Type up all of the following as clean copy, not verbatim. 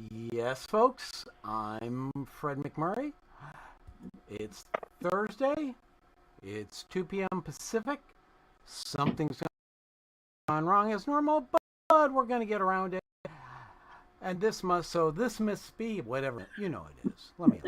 Yes, folks, I'm Fred McMurray. It's Thursday. It's 2 p.m. Pacific. Something's gone wrong as normal, but we're going to get around it. And this must be whatever. You know it is. Let me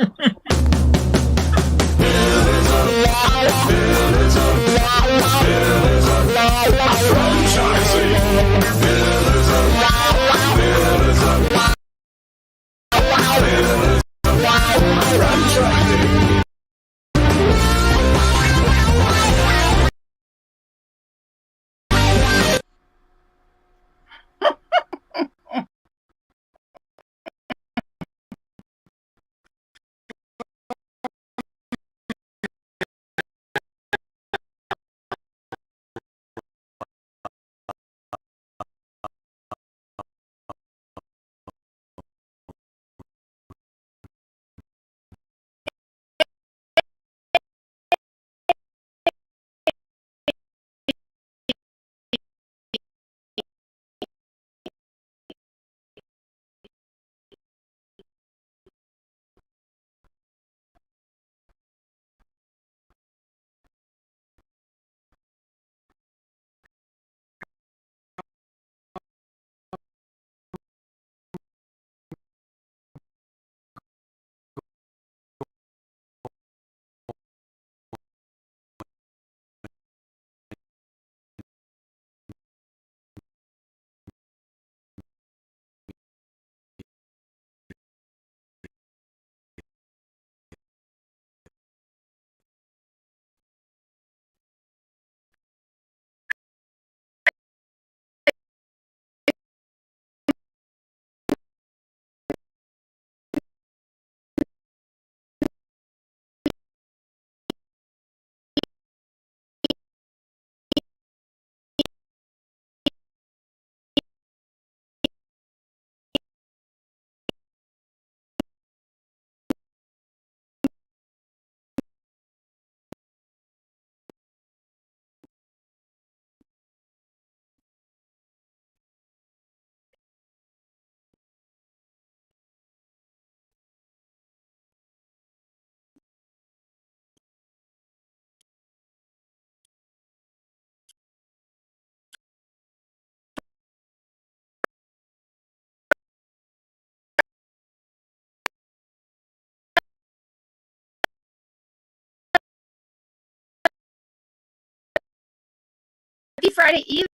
Friday evening.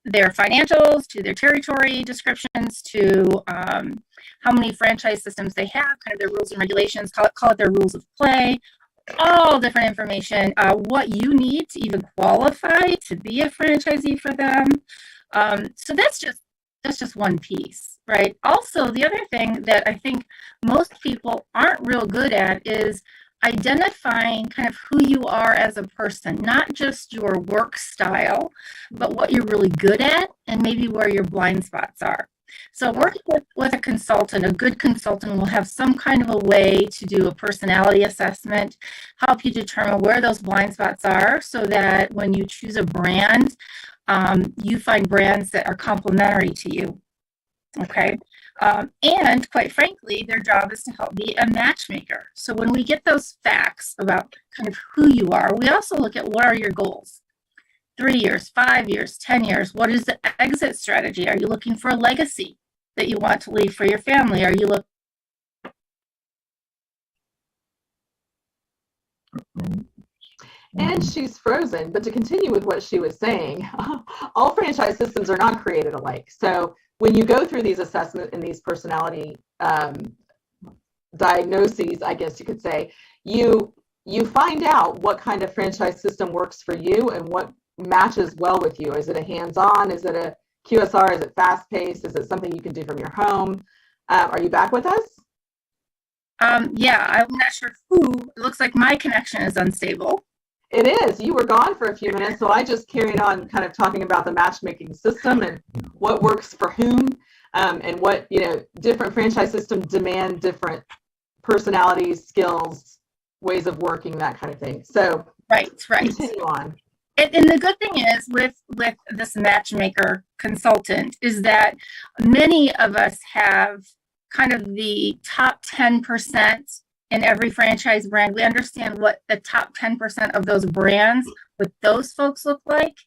Their financials, to their territory descriptions, to how many franchise systems they have, kind of their rules and regulations, call it their rules of play, all different information, what you need to even qualify to be a franchisee for them. So that's just one piece, right? Also, the other thing that I think most people aren't real good at is identifying kind of who you are as a person, not just your work style, but what you're really good at and maybe where your blind spots are. So working with a consultant, a good consultant will have some kind of a way to do a personality assessment, help you determine where those blind spots are so that when you choose a brand, you find brands that are complementary to you. Okay. And quite frankly, their job is to help be a matchmaker. So when we get those facts about kind of who you are, we also look at what are your goals? 3 years, 5 years, 10 years. What is the exit strategy? Are you looking for a legacy that you want to leave for your family? Are you looking? And she's frozen, but to continue with what she was saying, all franchise systems are not created alike. So when you go through these assessments and these personality diagnoses, I guess you could say, you find out what kind of franchise system works for you and what matches well with you. Is it a hands-on? Is it a QSR? Is it fast-paced? Is it something you can do from your home? Are you back with us? Yeah, I'm not sure who. It looks like my connection is unstable. It is. You were gone for a few minutes, so I just carried on kind of talking about the matchmaking system and what works for whom, and what, different franchise systems demand different personalities, skills, ways of working, that kind of thing. So right. Continue on. And the good thing is with this matchmaker consultant is that many of us have kind of the top 10% in every franchise brand. We understand what the top 10% of those brands, what those folks look like.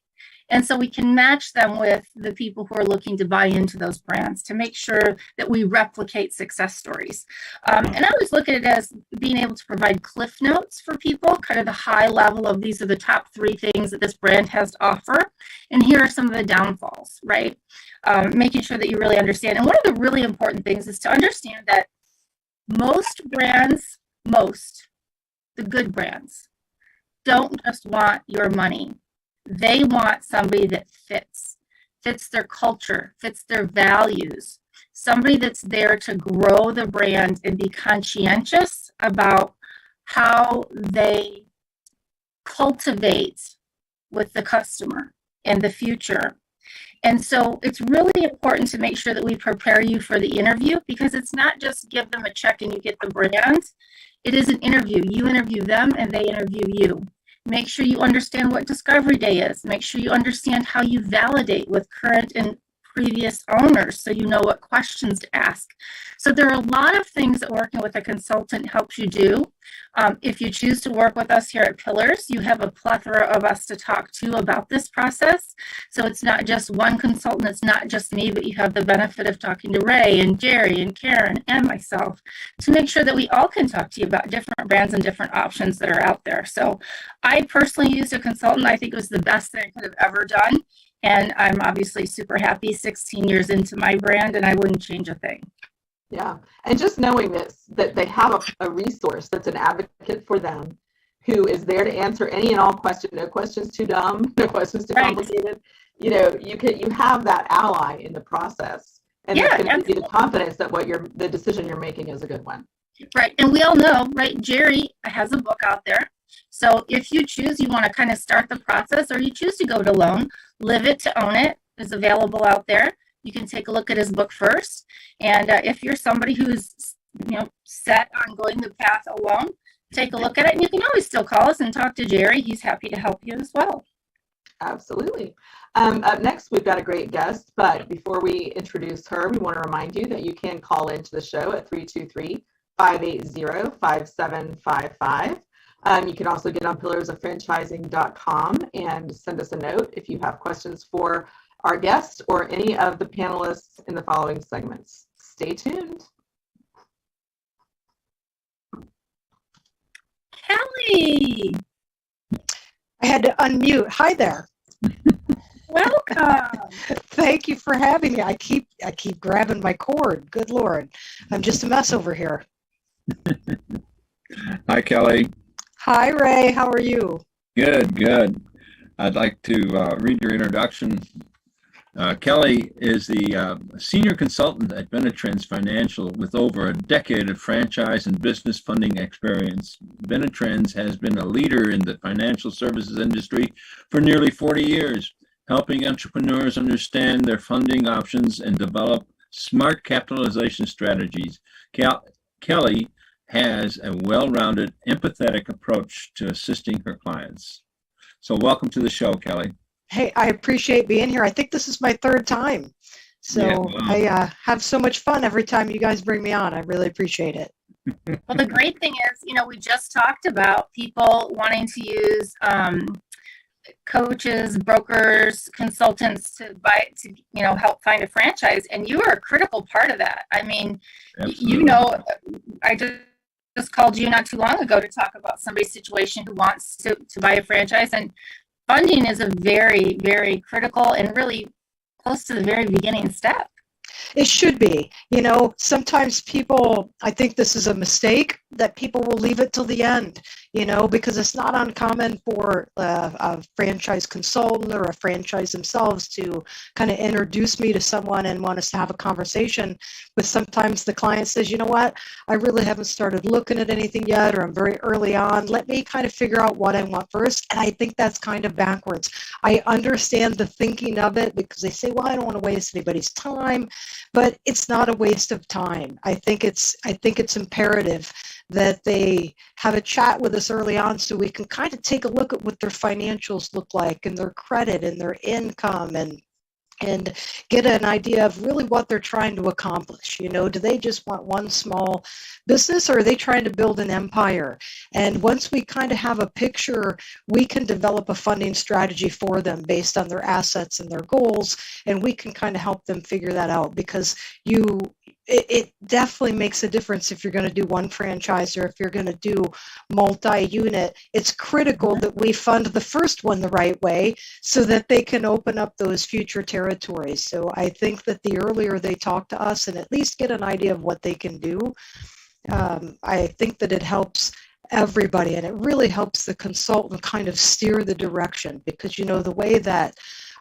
And so we can match them with the people who are looking to buy into those brands to make sure that we replicate success stories. And I always look at it as being able to provide cliff notes for people, kind of the high level of these are the top 3 things that this brand has to offer. And here are some of the downfalls, right? Making sure that you really understand. And one of the really important things is to understand that most brands, the good brands, don't just want your money. They want somebody that fits their culture, fits their values, somebody that's there to grow the brand and be conscientious about how they cultivate with the customer and the future. And so it's really important to make sure that we prepare you for the interview, because it's not just give them a check and you get the brand. It is an interview. You interview them and they interview you. Make sure you understand what Discovery Day is. Make sure you understand how you validate with current and previous owners so you know what questions to ask. So there are a lot of things that working with a consultant helps you do. If you choose to work with us here at Pillars, you have a plethora of us to talk to about this process. So it's not just one consultant, it's not just me, but you have the benefit of talking to Ray and Jerry and Karen and myself to make sure that we all can talk to you about different brands and different options that are out there. So I personally used a consultant. I think it was the best thing I could have ever done. And I'm obviously super happy 16 years into my brand, and I wouldn't change a thing. Yeah. And just knowing this, that they have a resource that's an advocate for them who is there to answer any and all questions, no questions too dumb, no questions too complicated. You know, you have that ally in the process, and it's going to give you the confidence that the decision you're making is a good one. Right. And we all know, right, Jerry has a book out there. So if you choose, you want to kind of start the process, or you choose to go it alone, Live It to Own It is available out there. You can take a look at his book first. And if you're somebody who's, set on going the path alone, take a look at it. And you can always still call us and talk to Jerry. He's happy to help you as well. Absolutely. Up next, we've got a great guest. But before we introduce her, we want to remind you that you can call into the show at 323-580-5755. You can also get on pillarsoffranchising.com and send us a note if you have questions for our guest or any of the panelists in the following segments. Stay tuned. Kelly! I had to unmute. Hi there. Welcome. Thank you for having me. I keep grabbing my cord. Good Lord. I'm just a mess over here. Hi, Kelly. Hi, Ray. How are you? Good. I'd like to read your introduction. Kelly is the senior consultant at Benetrends Financial with over a decade of franchise and business funding experience. Benetrends has been a leader in the financial services industry for nearly 40 years, helping entrepreneurs understand their funding options and develop smart capitalization strategies. Kelly has a well-rounded, empathetic approach to assisting her clients. So welcome to the show, Kelly. Hey, I appreciate being here. I think this is my 3rd time. So yeah, wow. I have so much fun every time you guys bring me on. I really appreciate it. Well, the great thing is, we just talked about people wanting to use coaches, brokers, consultants to help find a franchise. And you are a critical part of that. I mean, absolutely. I just called you not too long ago to talk about somebody's situation who wants to buy a franchise, and funding is a very, very critical and really close to the very beginning step. It should be. Sometimes I think this is a mistake, that people will leave it till the end, because it's not uncommon for a franchise consultant or a franchise themselves to kind of introduce me to someone and want us to have a conversation. But sometimes the client says, you know what, I really haven't started looking at anything yet, or I'm very early on. Let me kind of figure out what I want first. And I think that's kind of backwards. I understand the thinking of it, because they say, well, I don't want to waste anybody's time. but it's not a waste of time. I think it's imperative that they have a chat with us early on so we can kind of take a look at what their financials look like and their credit and their income and get an idea of really what they're trying to accomplish. You know, do they just want one small business, or are they trying to build an empire? And once we kind of have a picture, we can develop a funding strategy for them based on their assets and their goals, and we can kind of help them figure that out, because it definitely makes a difference if you're going to do one franchise or if you're going to do multi-unit. It's critical that we fund the first one the right way so that they can open up those future territories. So I think that the earlier they talk to us and at least get an idea of what they can do, I think that it helps everybody, and it really helps the consultant kind of steer the direction, because, you know, the way that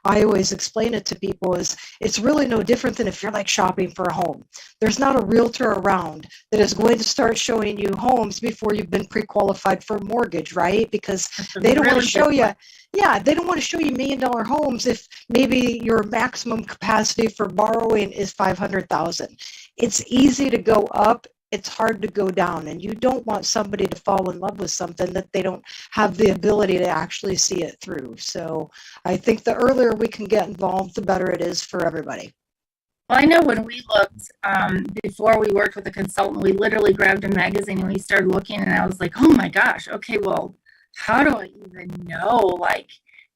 I always explain it to people is it's really no different than if you're like shopping for a home. There's not a realtor around that is going to start showing you homes before you've been pre-qualified for a mortgage, right? Because they don't want to show you, they don't want to show you $1 million homes if maybe your maximum capacity for borrowing is $500,000. It's easy to go up. It's hard to go down, and you don't want somebody to fall in love with something that they don't have the ability to actually see it through. So I think the earlier we can get involved, the better it is for everybody. Well, I know when we looked, before we worked with a consultant, we literally grabbed a magazine and we started looking, and I was like, oh my gosh, okay, well, how do I even know? Like,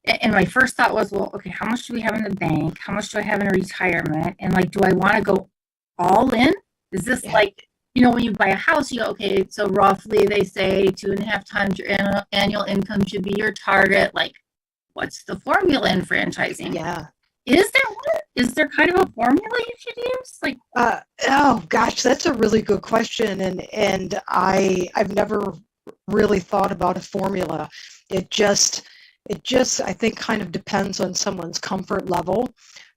and my first thought was, well, okay, how much do we have in the bank? How much do I have in retirement? And like, do I want to go all in? Is this like, you know, when you buy a house, you go, okay, so roughly they say 2.5 times your annual income should be your target. Like, what's the formula in franchising? Yeah. Is there one? Is there kind of a formula you should use? Like, oh gosh, that's a really good question, and I've never really thought about a formula. It just I think kind of depends on someone's comfort level.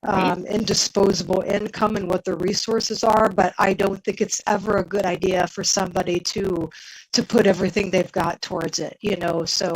And disposable income and what their resources are, but I don't think it's ever a good idea for somebody to put everything they've got towards it, you know. So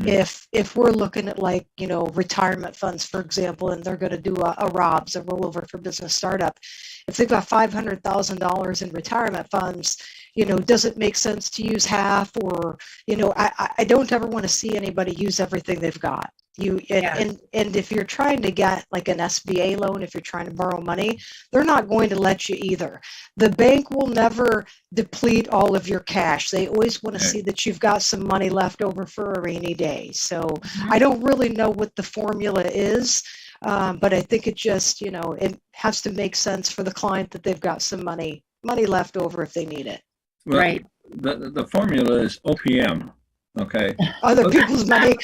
if we're looking at, like, you know, retirement funds, for example, and they're going to do a ROBS, a rollover for business startup, if they've got $500,000 in retirement funds, you know, does it make sense to use half? Or, you know, I don't ever want to see anybody use everything they've got. And if you're trying to get like an SBA loan, if you're trying to borrow money, they're not going to let you either. The bank will never deplete all of your cash. They always want to see that you've got some money left over for a rainy day. So I don't really know what the formula is, but I think it just, you know, it has to make sense for the client that they've got some money left over if they need it. Well, the formula is OPM. Okay. Other people's money.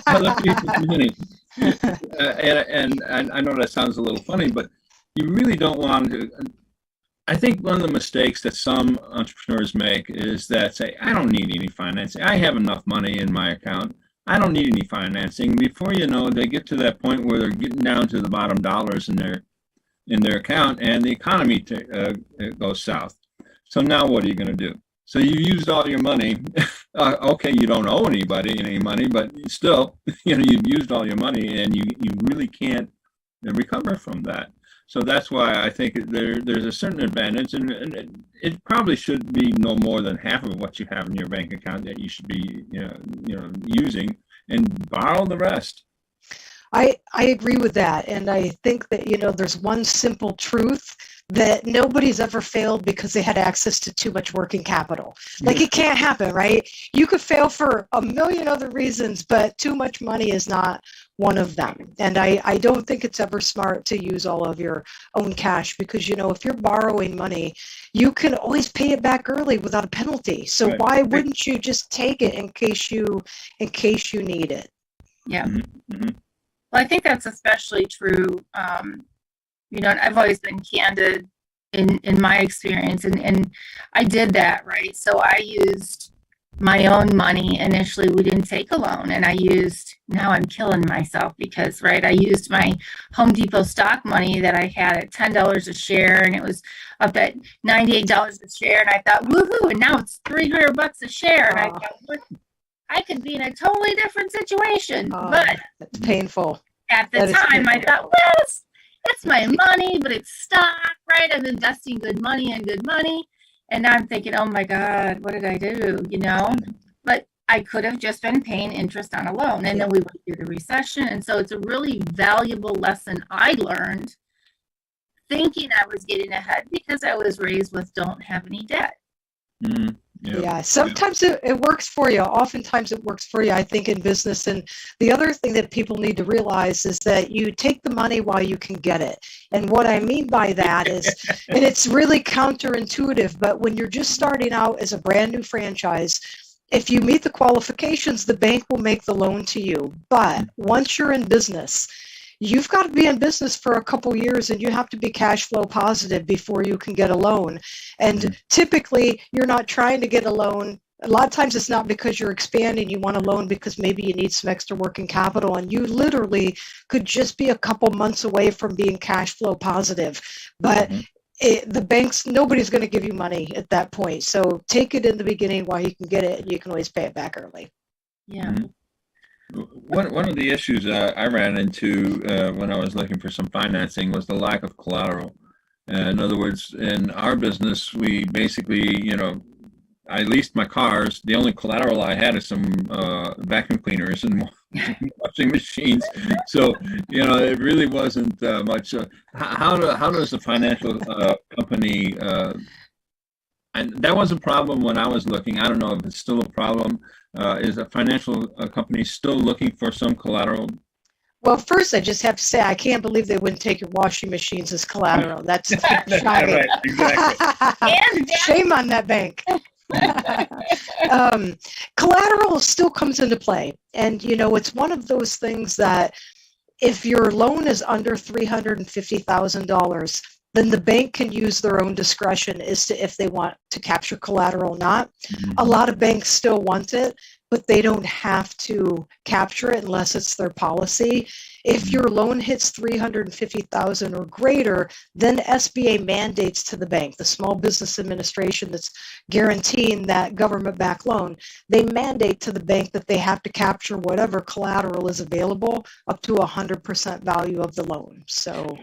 Other people's money. And I know that sounds a little funny, but you really don't want to. I think one of the mistakes that some entrepreneurs make is that say, I don't need any financing. I have enough money in my account. I don't need any financing. Before you know, they get to that point where they're getting down to the bottom dollars in their account, and the economy goes south. So now what are you going to do? So you used all your money. Okay, you don't owe anybody any money, but still, you know, you've used all your money, and you really can't recover from that. So that's why I think there's a certain advantage, and it probably should be no more than half of what you have in your bank account that you should be, using, and borrow the rest. I agree with that, and I think that, you know, there's one simple truth that nobody's ever failed because they had access to too much working capital. Like, it can't happen, right? You could fail for a million other reasons, but too much money is not one of them. And I don't think it's ever smart to use all of your own cash, because, you know, if you're borrowing money, you can always pay it back early without a penalty. So why wouldn't you just take it in case you need it? Yeah. Mm-hmm. Well, I think that's especially true. You know, I've always been candid in my experience, and I did that, right? So I used my own money initially. We didn't take a loan, and now I'm killing myself because, right, I used my Home Depot stock money that I had at $10 a share, and it was up at $98 a share, and I thought, woohoo, and now it's $300 a share, and I thought, I could be in a totally different situation, but it's painful. At the time, I thought, well, it's my money, but it's stock, right, I'm investing good money and good money. And now I'm thinking, oh my God, what did I do? But I could have just been paying interest on a loan. And then we went through the recession. And so it's a really valuable lesson I learned, thinking I was getting ahead because I was raised with don't have any debt. Yeah, sometimes it works for you. Oftentimes it works for you, I think, in business. And the other thing that people need to realize is that you take the money while you can get it. And what I mean by that is, and it's really counterintuitive, but when you're just starting out as a brand new franchise, if you meet the qualifications, the bank will make the loan to you. But once you're in business, you've got to be in business for a couple years and you have to be cash flow positive before you can get a loan. And typically, you're not trying to get a loan. A lot of times it's not because you're expanding, you want a loan because maybe you need some extra working capital, and you literally could just be a couple months away from being cash flow positive. But the banks, nobody's going to give you money at that point. So take it in the beginning while you can get it, and you can always pay it back early. Yeah. One of the issues I ran into when I was looking for some financing was the lack of collateral. In other words, in our business, we basically, I leased my cars. The only collateral I had is some vacuum cleaners and washing machines. So, it really wasn't much. How does a financial company, and that was a problem when I was looking. I don't know if it's still a problem. Is a financial company still looking for some collateral? Well, first, I just have to say, I can't believe they wouldn't take your washing machines as collateral. That's shocking. Right, exactly. And Shame on that bank. Collateral still comes into play. And, it's one of those things that if your loan is under $350,000, then the bank can use their own discretion as to if they want to capture collateral or not. A lot of banks still want it, but they don't have to capture it unless it's their policy. If your loan hits $350,000 or greater, then SBA mandates to the bank, the Small Business Administration that's guaranteeing that government-backed loan, they mandate to the bank that they have to capture whatever collateral is available up to 100% value of the loan. So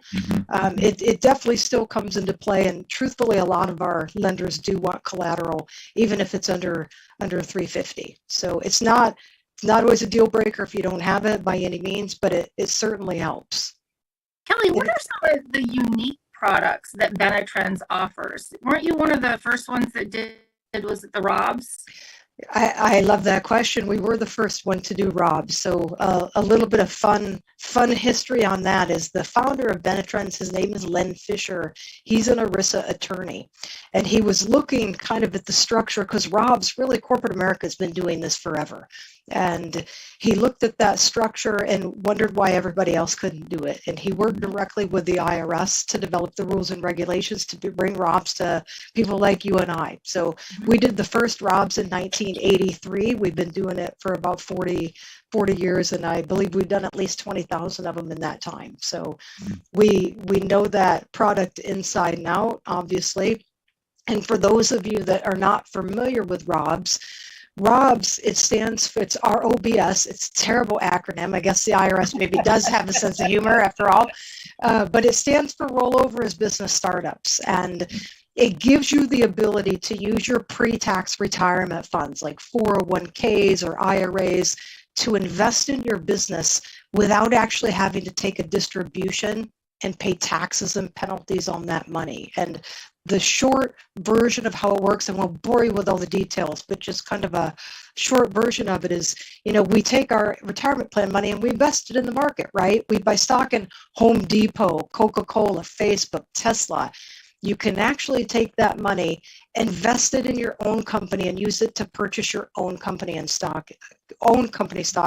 it definitely still comes into play. And truthfully, a lot of our lenders do want collateral, even if it's under 350. So it's not always a deal breaker if you don't have it by any means, but it certainly helps. Kelly, what are some of the unique products that Benetrends offers? Weren't you one of the first ones that did, was it the Robs? I love that question. We were the first one to do Robs. So a little bit of fun history on that is the founder of Benetrends, his name is Len Fisher. He's an ERISA attorney. And he was looking kind of at the structure because Robs, really corporate America has been doing this forever. And he looked at that structure and wondered why everybody else couldn't do it. And he worked directly with the IRS to develop the rules and regulations to bring Robs to people like you and I. So we did the first Robs in 1983. We've been doing it for about 40 years, and I believe we've done at least 20,000 of them in that time. So we know that product inside and out, obviously. And for those of you that are not familiar with Robs, it stands for, it's ROBS. It's a terrible acronym. I guess the IRS maybe does have a sense of humor after all, but it stands for Rollover as Business Startups. And it gives you the ability to use your pre-tax retirement funds like 401ks or IRAs to invest in your business without actually having to take a distribution and pay taxes and penalties on that money. And the short version of how it works, and won't bore you with all the details, but just kind of a short version of it is, we take our retirement plan money and we invest it in the market, right? We buy stock in Home Depot, Coca-Cola, Facebook, Tesla. You can actually take that money, invest it in your own company, and use it to purchase your own company stock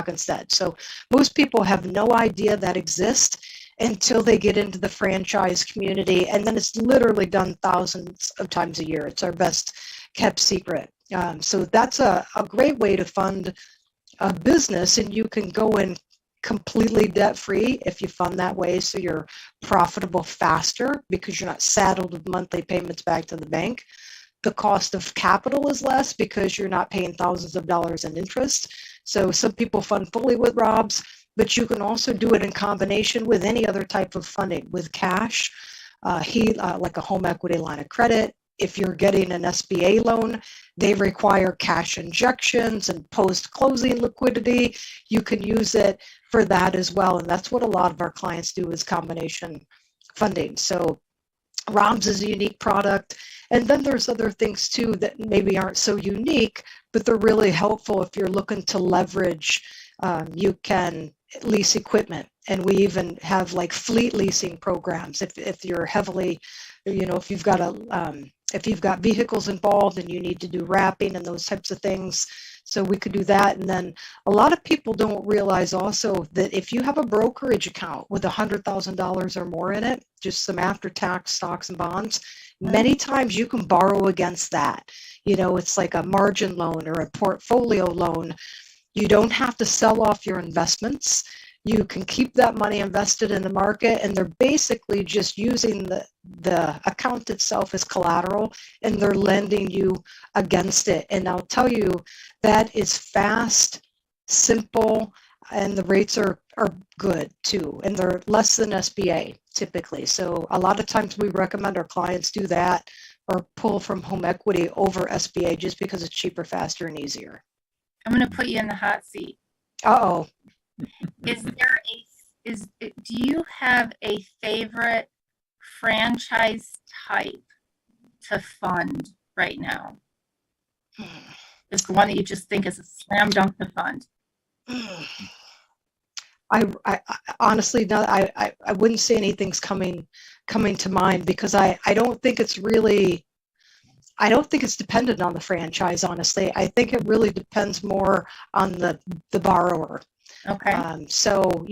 instead. So most people have no idea that exists until they get into the franchise community. And then it's literally done thousands of times a year. It's our best kept secret. So that's a great way to fund a business, and you can go in completely debt-free if you fund that way, so you're profitable faster because you're not saddled with monthly payments back to the bank. The cost of capital is less because you're not paying thousands of dollars in interest. So some people fund fully with Robs, but you can also do it in combination with any other type of funding, with cash, like a home equity line of credit. If you're getting an SBA loan, they require cash injections and post-closing liquidity. You can use it for that as well. And that's what a lot of our clients do, is combination funding. So ROMS is a unique product. And then there's other things too that maybe aren't so unique, but they're really helpful if you're looking to leverage. You can lease equipment, and we even have like fleet leasing programs. If you're heavily, if you've got vehicles involved and you need to do wrapping and those types of things. So we could do that. And then a lot of people don't realize also that if you have a brokerage account with $100,000 or more in it, just some after-tax stocks and bonds, many times you can borrow against that. It's like a margin loan or a portfolio loan. You don't have to sell off your investments. You can keep that money invested in the market, and they're basically just using the account itself as collateral, and they're lending you against it. And I'll tell you, that is fast, simple, and the rates are good too. And they're less than SBA typically. So a lot of times we recommend our clients do that or pull from home equity over SBA just because it's cheaper, faster, and easier. I'm going to put you in the hot seat. Uh-oh. Do you have a favorite franchise type to fund right now? Just one that you just think is a slam dunk to fund? I honestly, no, I wouldn't say anything's coming to mind, because I don't think it's dependent on the franchise, honestly. I think it really depends more on the borrower. Okay. So,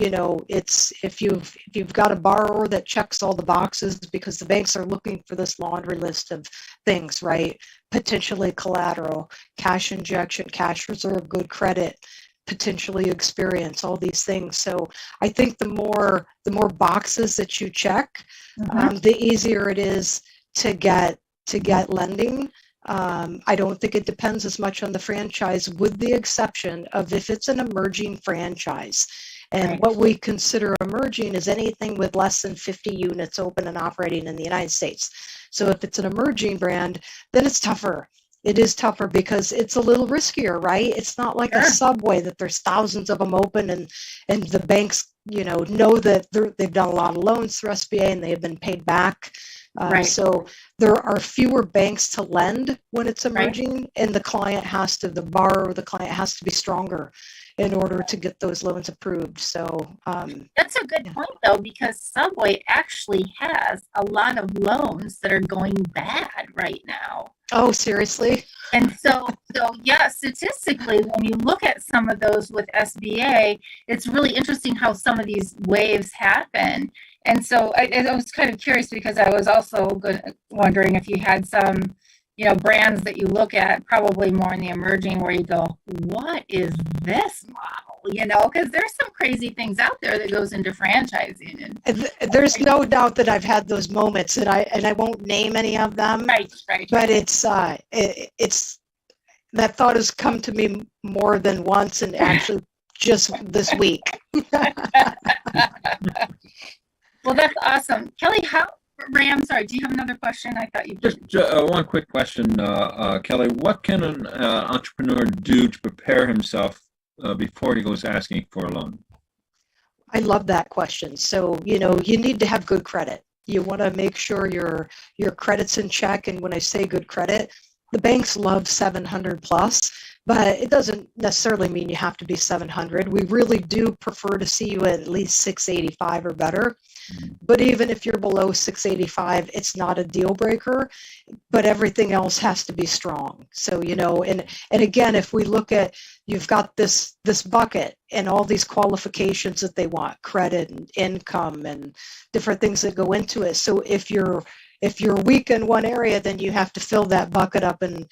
it's if you've got a borrower that checks all the boxes, because the banks are looking for this laundry list of things, right? Potentially collateral, cash injection, cash reserve, good credit, potentially experience, all these things. So I think the more boxes that you check, the easier it is to get lending. I don't think it depends as much on the franchise, with the exception of if it's an emerging franchise. And Right. what we consider emerging is anything with less than 50 units open and operating in the United States. So if it's an emerging brand, then it's tougher. It is tougher because it's a little riskier, right? It's not like a Subway that there's thousands of them open, and the banks, know that they've done a lot of loans through SBA and they have been paid back. Right. So there are fewer banks to lend when it's emerging, and the client has to be stronger in order to get those loans approved. So That's a good point, though, because Subway actually has a lot of loans that are going bad right now. Oh, seriously? And so yeah, statistically, when you look at some of those with SBA, it's really interesting how some of these waves happen. And so I was kind of curious, because I was also wondering if you had some, brands that you look at, probably more in the emerging, where you go, what is this model? Because there's some crazy things out there that goes into franchising. And there's no doubt that I've had those moments, and I won't name any of them. Right. But it's that thought has come to me more than once, and actually just this week. Well, that's awesome. Kelly, Ray, I'm sorry, do you have another question? I thought you did. Just one quick question, Kelly. What can an entrepreneur do to prepare himself before he goes asking for a loan? I love that question. So, you need to have good credit. You want to make sure your credit's in check. And when I say good credit, the banks love 700 plus, but it doesn't necessarily mean you have to be 700. We really do prefer to see you at least 685 or better. But even if you're below 685, it's not a deal breaker, but everything else has to be strong. So, and again, if we look at, you've got this bucket and all these qualifications that they want, credit and income and different things that go into it. So if you're weak in one area, then you have to fill that bucket up in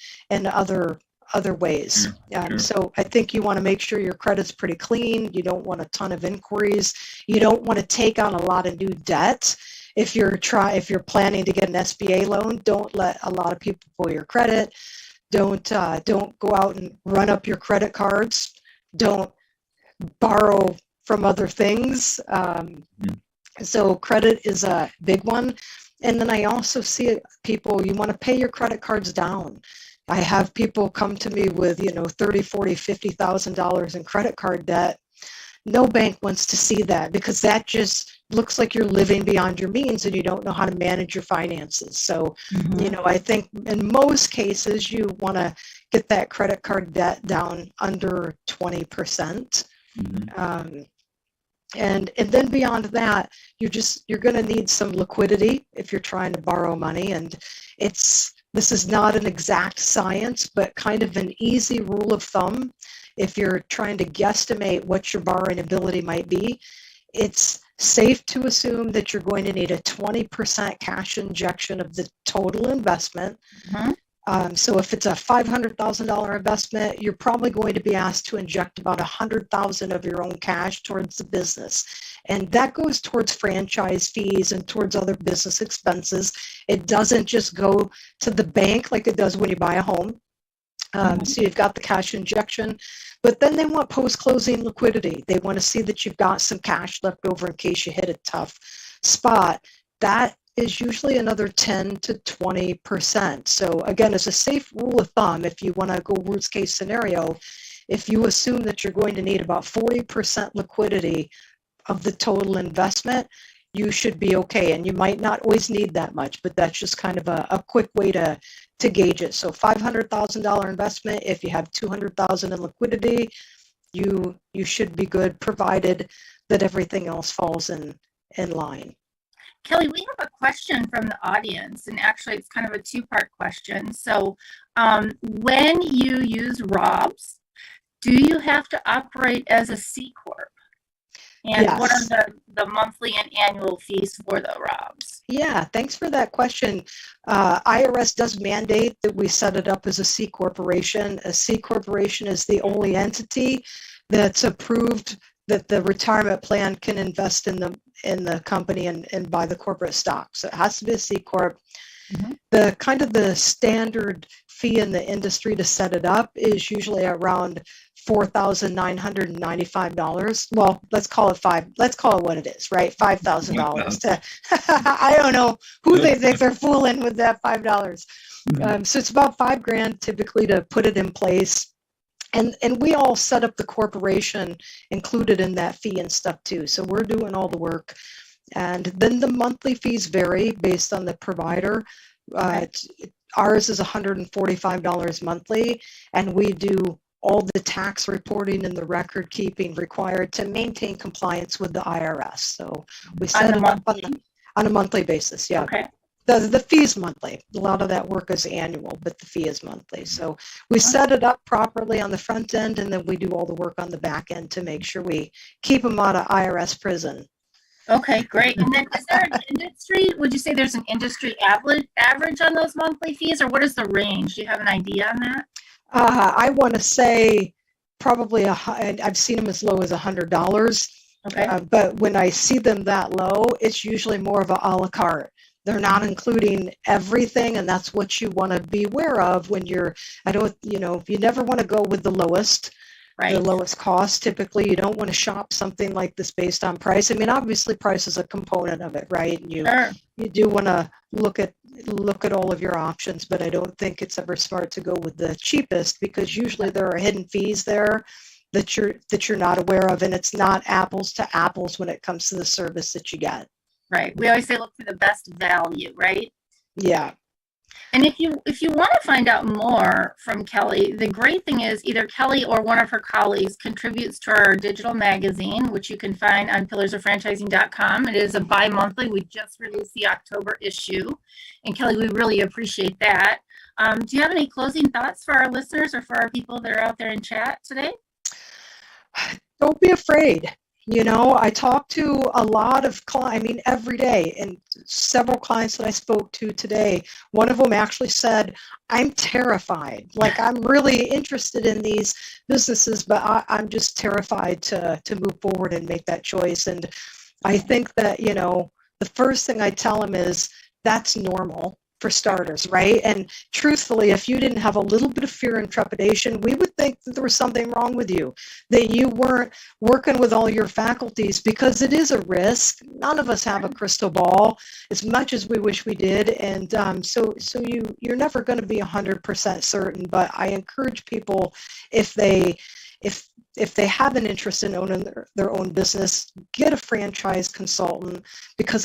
other ways. Sure. So I think you want to make sure your credit's pretty clean. You don't want a ton of inquiries. You don't want to take on a lot of new debt. If you're planning to get an SBA loan, don't let a lot of people pull your credit. Don't go out and run up your credit cards. Don't borrow from other things. So credit is a big one. And then I also see people, you want to pay your credit cards down. I have people come to me with, you know, $30,000, $40,000, $50,000 in credit card debt. No bank wants to see that, because that just looks like you're living beyond your means and you don't know how to manage your finances. So, you know, I think in most cases you want to get that credit card debt down under 20%. And then beyond that, you're going to need some liquidity if you're trying to borrow money. And this is not an exact science, but kind of an easy rule of thumb. If you're trying to guesstimate what your borrowing ability might be, it's safe to assume that you're going to need a 20% cash injection of the total investment. So if it's a $500,000 investment, you're probably going to be asked to inject about $100,000 of your own cash towards the business. And that goes towards franchise fees and towards other business expenses. It doesn't just go to the bank like it does when you buy a home. So you've got the cash injection, but then they want post-closing liquidity. They want to see that you've got some cash left over in case you hit a tough spot. That is usually another 10 to 20%. So again, as a safe rule of thumb, if you want to go worst case scenario, if you assume that you're going to need about 40% liquidity of the total investment, you should be okay. And you might not always need that much, but that's just kind of a quick way to gauge it. So $500,000 investment, if you have $200,000 in liquidity, you should be good, provided that everything else falls in line. Kelly, we have a question from the audience, and actually it's kind of a two-part question. So when you use ROBs, do you have to operate as a C Corp? And Yes. what are the monthly and annual fees for the ROBs? Yeah, thanks for that question. IRS does mandate that we set it up as a C corporation. A C corporation is the only entity that's approved that the retirement plan can invest in the company and buy the corporate stock. So it has to be a C corp. The kind of the standard fee in the industry to set it up is usually around $4,995. Well, let's call it what it is, right? $5,000. I don't know who they think they're fooling with that $5. So it's about $5,000 typically to put it in place. And we all set up the corporation included in that fee and stuff too. So we're doing all the work. And then the monthly fees vary based on the provider. Ours is $145 monthly, and we do all the tax reporting and the record keeping required to maintain compliance with the IRS. So we set it up on a monthly basis. Yeah. Okay. The fee's monthly. A lot of that work is annual, but the fee is monthly. So we set it up properly on the front end, and then we do all the work on the back end to make sure we keep them out of IRS prison. Okay, great. And then is there an industry, would you say there's an industry average on those monthly fees, or what is the range? Do you have an idea on that? I want to say probably I've seen them as low as $100. Okay. But when I see them that low, it's usually more of a la carte. They're not including everything, and that's what you want to be aware of when you never want to go with the lowest. Right. The lowest cost. Typically, you don't want to shop something like this based on price. I mean, obviously, price is a component of it, right? And you do want to look at all of your options, but I don't think it's ever smart to go with the cheapest, because usually there are hidden fees there that you're not aware of, and it's not apples to apples when it comes to the service that you get. Right. We always say look for the best value, right? Yeah. And if you want to find out more from Kelly, the great thing is either Kelly or one of her colleagues contributes to our digital magazine, which you can find on pillarsoffranchising.com. It is a bi-monthly. We just released the October issue. And Kelly, we really appreciate that. Do you have any closing thoughts for our listeners or for our people that are out there in chat today? Don't be afraid. I talk to a lot of clients, every day, and several clients that I spoke to today. One of them actually said, I'm terrified. Like, I'm really interested in these businesses, but I'm just terrified to move forward and make that choice. And I think that, the first thing I tell them is that's normal for starters, right? And truthfully, if you didn't have a little bit of fear and trepidation, we would think that there was something wrong with you, that you weren't working with all your faculties, because it is a risk. None of us have a crystal ball, as much as we wish we did. And you're never going to be 100% certain, but I encourage people, if they have an interest in owning their own business, get a franchise consultant, because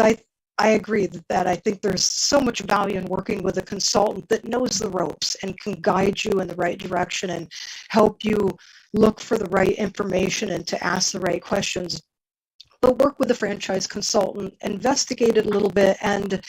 I agree that I think there's so much value in working with a consultant that knows the ropes and can guide you in the right direction and help you look for the right information and to ask the right questions. But work with a franchise consultant, investigate it a little bit, and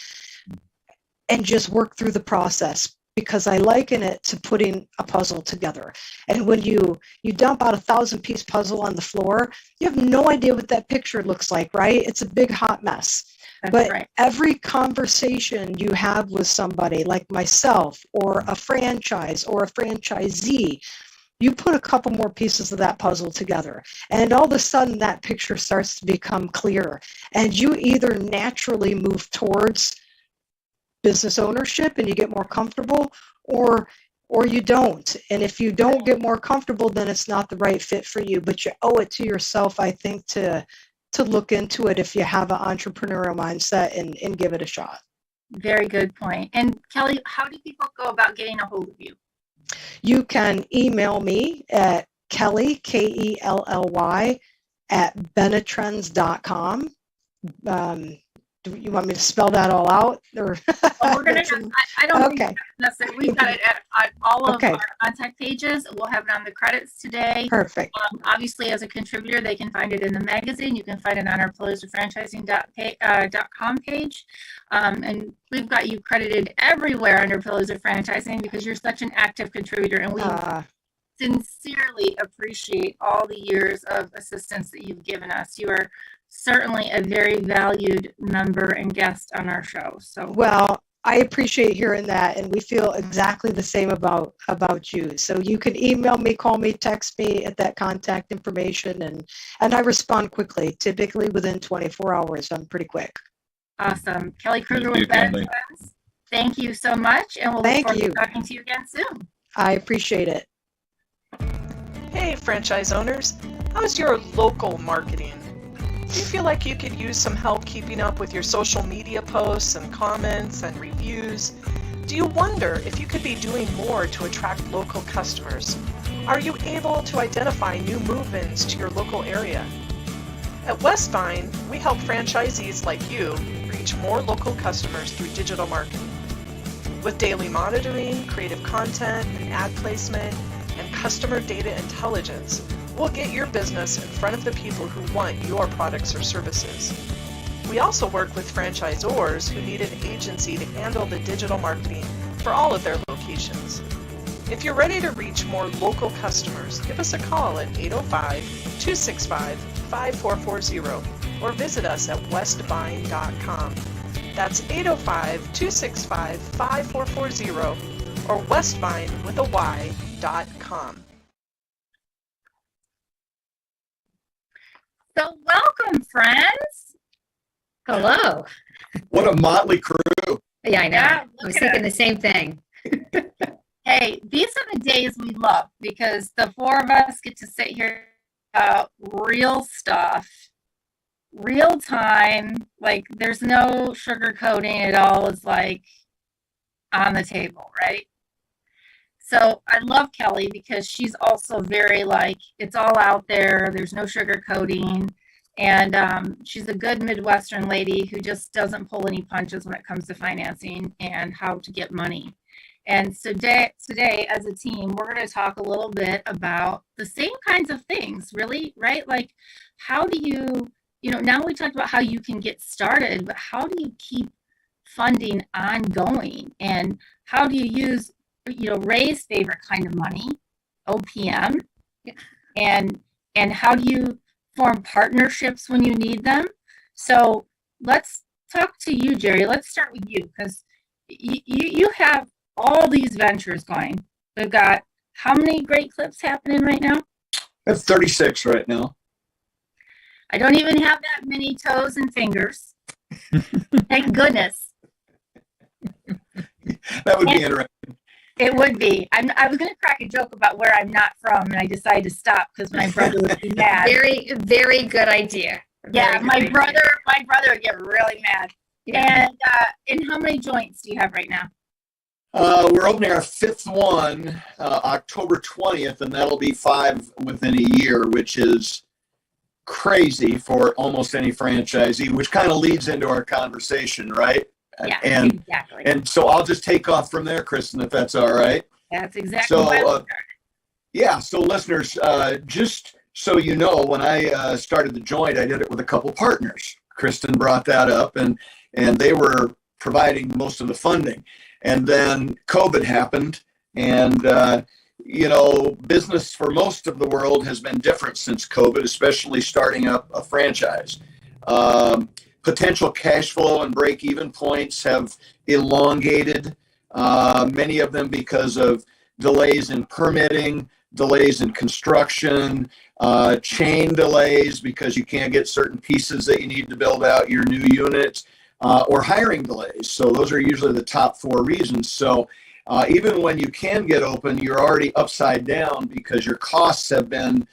just work through the process, because I liken it to putting a puzzle together. And when you dump out a 1,000-piece puzzle on the floor, you have no idea what that picture looks like, right? It's a big hot mess. But right, every conversation you have with somebody like myself, or a franchise or a franchisee, you put a couple more pieces of that puzzle together, and all of a sudden that picture starts to become clearer, and you either naturally move towards business ownership and you get more comfortable, or you don't. And if you don't get more comfortable, then it's not the right fit for you. But you owe it to yourself, I think, to look into it if you have an entrepreneurial mindset, and give it a shot. Very good point. And Kelly, how do people go about getting a hold of you? You can email me at Kelly, Kelly, at Benetrends.com. Do you want me to spell that all out? Or well, we're gonna have, I don't think necessarily. We've got it at all of our contact pages. We'll have it on the credits today. Perfect. Obviously, as a contributor, they can find it in the magazine. You can find it on our pillars-of-franchising.com page. And we've got you credited everywhere under Pillars of Franchising, because you're such an active contributor, and we sincerely appreciate all the years of assistance that you've given us. You are certainly a very valued member and guest on our show. So well, I appreciate hearing that, and we feel exactly the same about you. So you can email me, call me, text me at that contact information, and I respond quickly, typically within 24 hours. I'm pretty quick. Awesome. Kelly Krueger with Benetrends. Thank you so much, and we'll look forward to talking to you again soon. I appreciate it. Hey, franchise owners. How's your local marketing? Do you feel like you could use some help keeping up with your social media posts and comments and reviews? Do you wonder if you could be doing more to attract local customers? Are you able to identify new move-ins to your local area? At Westvine, we help franchisees like you reach more local customers through digital marketing. With daily monitoring, creative content, and ad placement, and customer data intelligence, we'll get your business in front of the people who want your products or services. We also work with franchisors who need an agency to handle the digital marketing for all of their locations. If you're ready to reach more local customers, give us a call at 805-265-5440 or visit us at westvine.com. That's 805-265-5440 or westvine.com. So welcome, friends. Hello. What a motley crew. Yeah, I know. Yeah, I was thinking the same thing. Hey, these are the days we love, because the four of us get to sit here about real stuff, real time. Like, there's no sugarcoating. It all is like on the table, right? So I love Kelly, because she's also very like, it's all out there. There's no sugarcoating. And she's a good Midwestern lady who just doesn't pull any punches when it comes to financing and how to get money. And so today, as a team, we're going to talk a little bit about the same kinds of things, really, right? Like, how do you, now we talked about how you can get started, but how do you keep funding ongoing? And how do you use, Ray's favorite kind of money, OPM, and how do you form partnerships when you need them? So let's talk to you, Jerry. Let's start with you, because you have all these ventures going. We've got how many great clips happening right now? That's 36 right now. I don't even have that many toes and fingers. Thank goodness. That would be interesting. It would be. I was going to crack a joke about where I'm not from, and I decided to stop because my brother would be mad. Very, very good idea. Yeah, Very my good brother idea. would get really mad. Yeah. And how many joints do you have right now? We're opening our fifth one October 20th, and that'll be 5 within a year, which is crazy for almost any franchisee, which kind of leads into our conversation, right? Yeah, and exactly. And so I'll just take off from there, Kristin, if that's all right. That's exactly So, why I started. yeah, so listeners, just so you know, when I started the joint, I did it with a couple partners. Kristin brought that up, and they were providing most of the funding. And then COVID happened, and business for most of the world has been different since COVID, especially starting up a franchise. Potential cash flow and break-even points have elongated, many of them because of delays in permitting, delays in construction, chain delays because you can't get certain pieces that you need to build out your new unit, or hiring delays. So those are usually the top 4 reasons. So even when you can get open, you're already upside down because your costs have been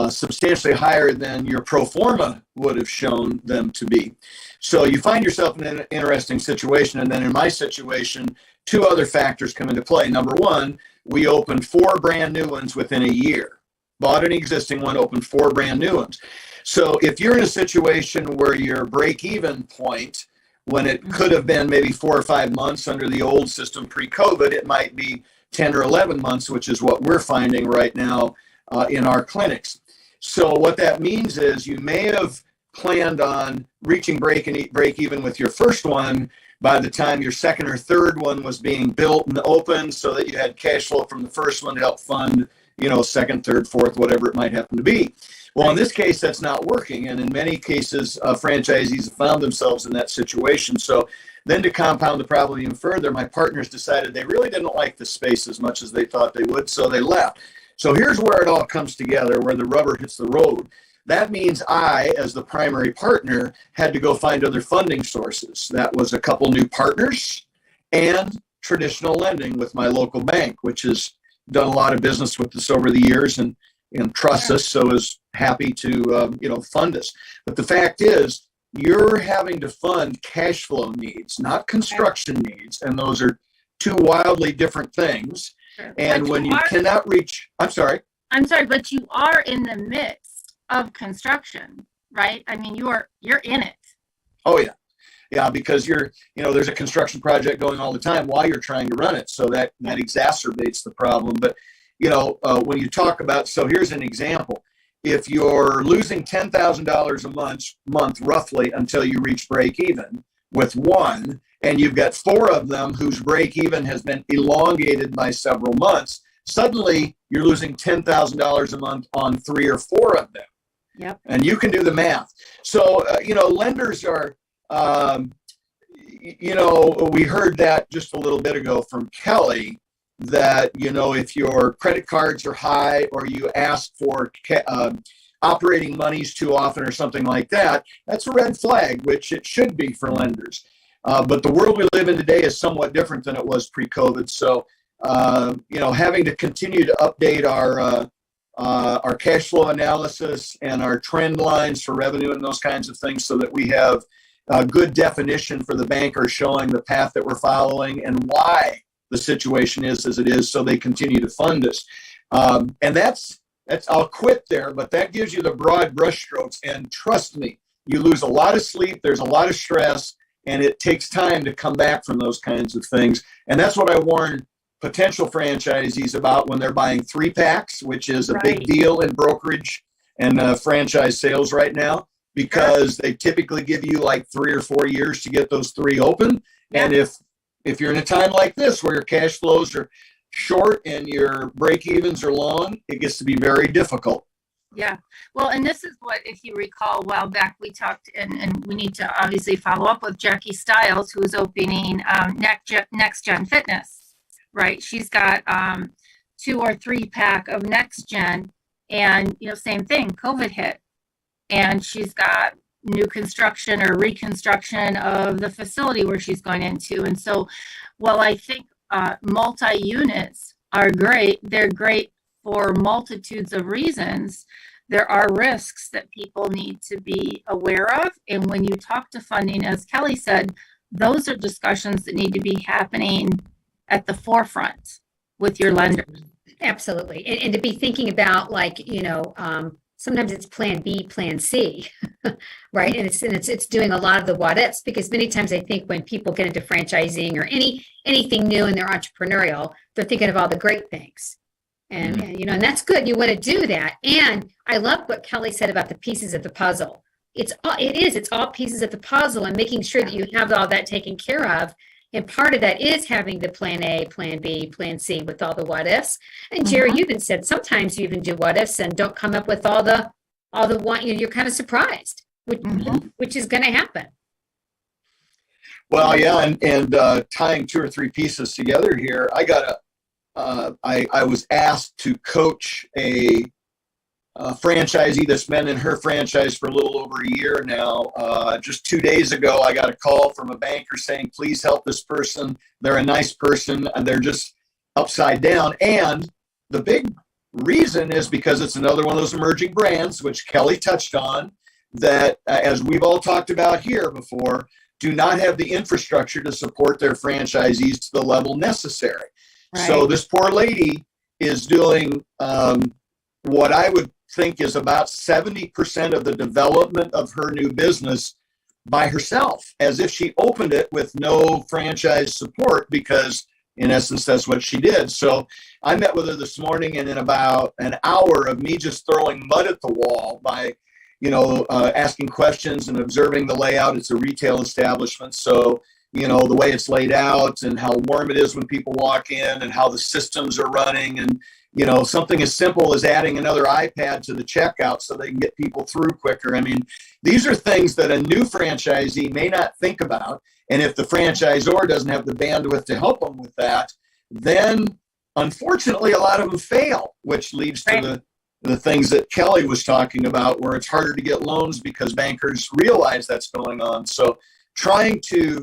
substantially higher than your pro forma would have shown them to be. So you find yourself in an interesting situation. And then in my situation, 2 other factors come into play. Number one, we opened 4 brand new ones within a year. Bought an existing one, opened 4 brand new ones. So if you're in a situation where your break-even point, when it could have been maybe 4 or 5 months under the old system pre-COVID, it might be 10 or 11 months, which is what we're finding right now in our clinics. So what that means is you may have planned on reaching break even with your first one by the time your second or third one was being built and open, so that you had cash flow from the first one to help fund, second, third, fourth, whatever it might happen to be. Well, in this case, that's not working. And in many cases, franchisees have found themselves in that situation. So then to compound the problem even further, my partners decided they really didn't like the space as much as they thought they would, so they left. So here's where it all comes together, where the rubber hits the road. That means I, as the primary partner, had to go find other funding sources. That was a couple new partners and traditional lending with my local bank, which has done a lot of business with us over the years and trusts us, so is happy to fund us. But the fact is, you're having to fund cash flow needs, not construction needs, and those are 2 wildly different things. And when you cannot reach, I'm sorry, but you are in the midst of construction, right? I mean, you're in it. Oh yeah. Yeah, because there's a construction project going all the time while you're trying to run it. So that exacerbates the problem. But, when you talk about, so here's an example. If you're losing $10,000 a month roughly until you reach break even with one, and you've got 4 of them whose break even has been elongated by several months, suddenly you're losing $10,000 a month on 3 or 4 of them. Yep. And you can do the math. So, lenders are, we heard that just a little bit ago from Kelly, that, if your credit cards are high or you ask for operating monies too often or something like that, that's a red flag, which it should be for lenders. But the world we live in today is somewhat different than it was pre-COVID. So, having to continue to update our cash flow analysis and our trend lines for revenue and those kinds of things, so that we have a good definition for the banker showing the path that we're following and why the situation is as it is, so they continue to fund us. And that's I'll quit there, but that gives you the broad brushstrokes. And trust me, you lose a lot of sleep, there's a lot of stress, and it takes time to come back from those kinds of things. And that's what I warn potential franchisees about when they're buying 3-packs, which is a big deal in brokerage and franchise sales right now, because they typically give you like 3 or 4 years to get those 3 open. Yeah. And if you're in a time like this where your cash flows are short and your break evens are long, it gets to be very difficult. Yeah. Well, and this is what, if you recall, a while back we talked, and we need to obviously follow up with Jackie Stiles, who is opening Next Gen Fitness, right? She's got 2 or 3-pack of Next Gen, and, same thing, COVID hit. And she's got new construction or reconstruction of the facility where she's going into. And so, well, I think multi-units are great. They're great for multitudes of reasons. There are risks that people need to be aware of. And when you talk to funding, as Kelly said, those are discussions that need to be happening at the forefront with your lenders. Absolutely. And to be thinking about, like, sometimes it's plan B, plan C, right? And it's doing a lot of the what ifs, because many times I think when people get into franchising or anything new and they're entrepreneurial, they're thinking of all the great things. And that's good. You want to do that. And I love what Kelly said about the pieces of the puzzle. It's all pieces of the puzzle, and making sure that you have all that taken care of. And part of that is having the plan A, plan B, plan C with all the what ifs. And Jerry, you even said sometimes you even do what ifs and don't come up with all the one. You're kind of surprised, which is going to happen. Well, yeah, and tying two or three pieces together here, I was asked to coach a franchisee that's been in her franchise for a little over a year now. Just 2 days ago, I got a call from a banker saying, please help this person. They're a nice person, and they're just upside down. And the big reason is because it's another one of those emerging brands, which Kelly touched on, that, as we've all talked about here before, do not have the infrastructure to support their franchisees to the level necessary. Right. So this poor lady is doing what I would think is about 70% of the development of her new business by herself, as if she opened it with no franchise support, because in essence, that's what she did. So I met with her this morning, and in about an hour of me just throwing mud at the wall by, asking questions and observing the layout. It's a retail establishment. So, the way it's laid out and how warm it is when people walk in and how the systems are running, and something as simple as adding another iPad to the checkout so they can get people through quicker. I mean, these are things that a new franchisee may not think about. And if the franchisor doesn't have the bandwidth to help them with that, then unfortunately, a lot of them fail, which leads to the things that Kelly was talking about, where it's harder to get loans because bankers realize that's going on. So trying to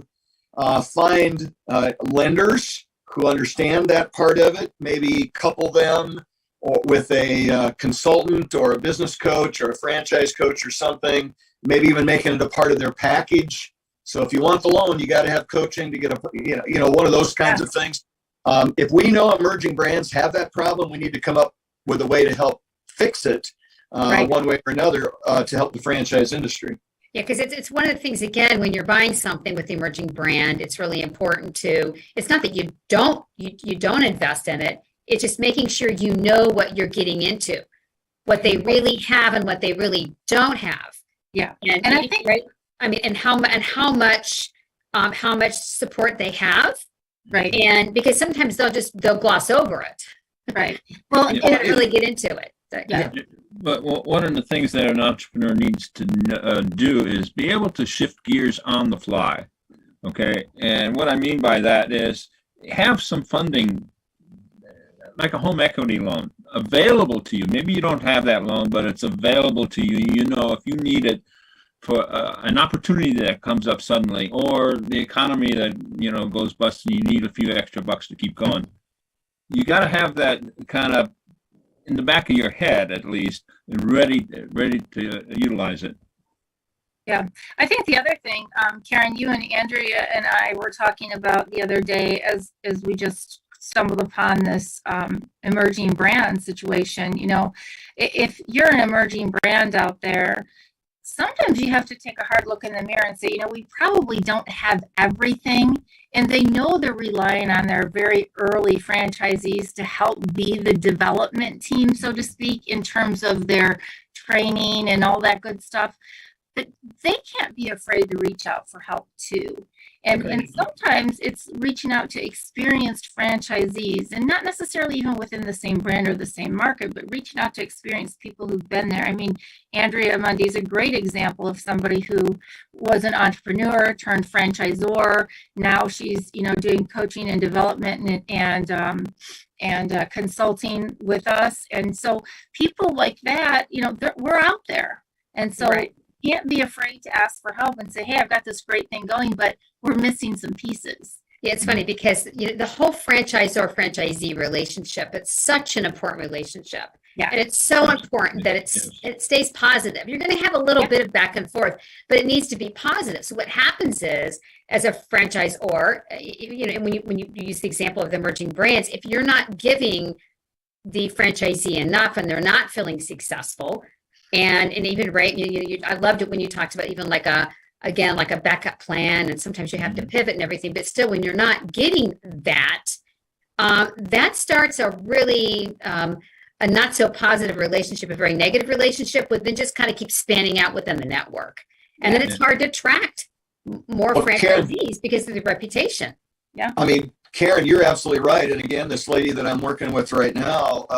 find lenders who understand that part of it, maybe couple them with a consultant or a business coach or a franchise coach or something, maybe even making it a part of their package. So if you want the loan, you got to have coaching to get one of those kinds of things. If we know emerging brands have that problem, we need to come up with a way to help fix it one way or another to help the franchise industry. Yeah, because it's one of the things, again, when you're buying something with the emerging brand, it's really important to, it's not that you don't invest in it, it's just making sure you know what you're getting into, what they really have and what they really don't have. Yeah. And I think, right, I mean, and how much support they have. Right. And because sometimes they'll gloss over it. Right. Well, you can't really get into it. Yeah. But one of the things that an entrepreneur needs to do is be able to shift gears on the fly. Okay. And what I mean by that is have some funding, like a home equity loan, available to you. Maybe you don't have that loan, but it's available to you. If you need it for an opportunity that comes up suddenly, or the economy that, goes bust and you need a few extra bucks to keep going. You got to have that kind of in the back of your head, at least, and ready to utilize it. Yeah, I think the other thing, Karen, you and Andrea and I were talking about the other day, as we just stumbled upon this emerging brand situation. If you're an emerging brand out there, sometimes you have to take a hard look in the mirror and say, we probably don't have everything. And they know they're relying on their very early franchisees to help be the development team, so to speak, in terms of their training and all that good stuff. But they can't be afraid to reach out for help too. And sometimes it's reaching out to experienced franchisees, and not necessarily even within the same brand or the same market, but reaching out to experienced people who've been there. I mean, Andrea Mundy is a great example of somebody who was an entrepreneur turned franchisor. Now she's, doing coaching and development and consulting with us. And so people like that, we're out there. And so can't be afraid to ask for help and say, hey, I've got this great thing going, but we're missing some pieces. Yeah, it's funny because the whole franchisor-franchisee relationship, it's such an important relationship. Yeah. And it's so important that it stays positive. You're going to have a little bit of back and forth, but it needs to be positive. So what happens is, as a franchisor, and when you use the example of the emerging brands, if you're not giving the franchisee enough and they're not feeling successful, and even I loved it when you talked about even like a backup plan, and sometimes you have to pivot and everything, but still when you're not getting that, that starts a really a not so positive relationship, a very negative relationship, with then just kind of keep spanning out within the network. And then it's hard to attract more franchisees because of the reputation. Yeah. I mean, Karen, you're absolutely right. And again, this lady that I'm working with right now,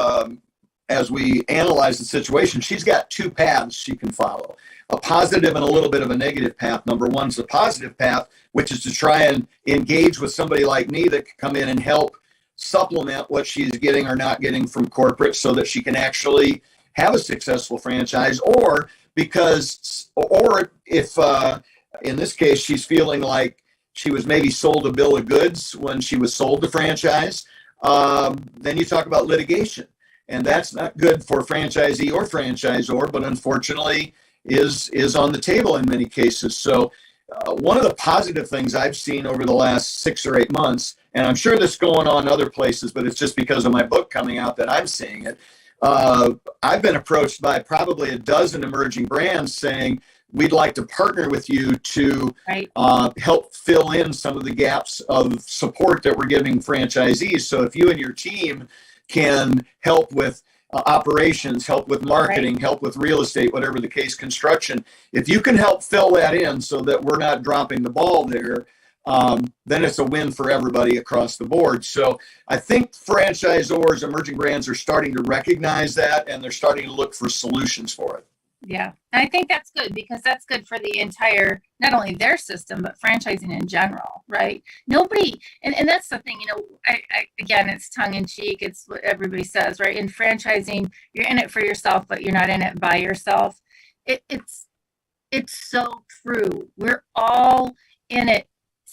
as we analyze the situation, she's got two paths she can follow. A positive and a little bit of a negative path. Number one is the positive path, which is to try and engage with somebody like me that can come in and help supplement what she's getting or not getting from corporate so that she can actually have a successful franchise. Or if in this case, she's feeling like she was maybe sold a bill of goods when she was sold the franchise, then you talk about litigation. And that's not good for franchisee or franchisor, but unfortunately is on the table in many cases. So one of the positive things I've seen over the last 6 or 8 months, and I'm sure this is going on other places, but it's just because of my book coming out that I'm seeing it. I've been approached by probably a dozen emerging brands saying, we'd like to partner with you to help fill in some of the gaps of support that we're giving franchisees. So if you and your team can help with operations, help with marketing, help with real estate, whatever the case, construction, if you can help fill that in so that we're not dropping the ball there, then it's a win for everybody across the board. So I think franchisors, emerging brands are starting to recognize that, and they're starting to look for solutions for it. Yeah. And I think that's good because that's good for the entire, not only their system, but franchising in general, right? Nobody, and that's the thing, again, it's tongue in cheek. It's what everybody says, right? In franchising, you're in it for yourself, but you're not in it by yourself. It's so true. We're all in it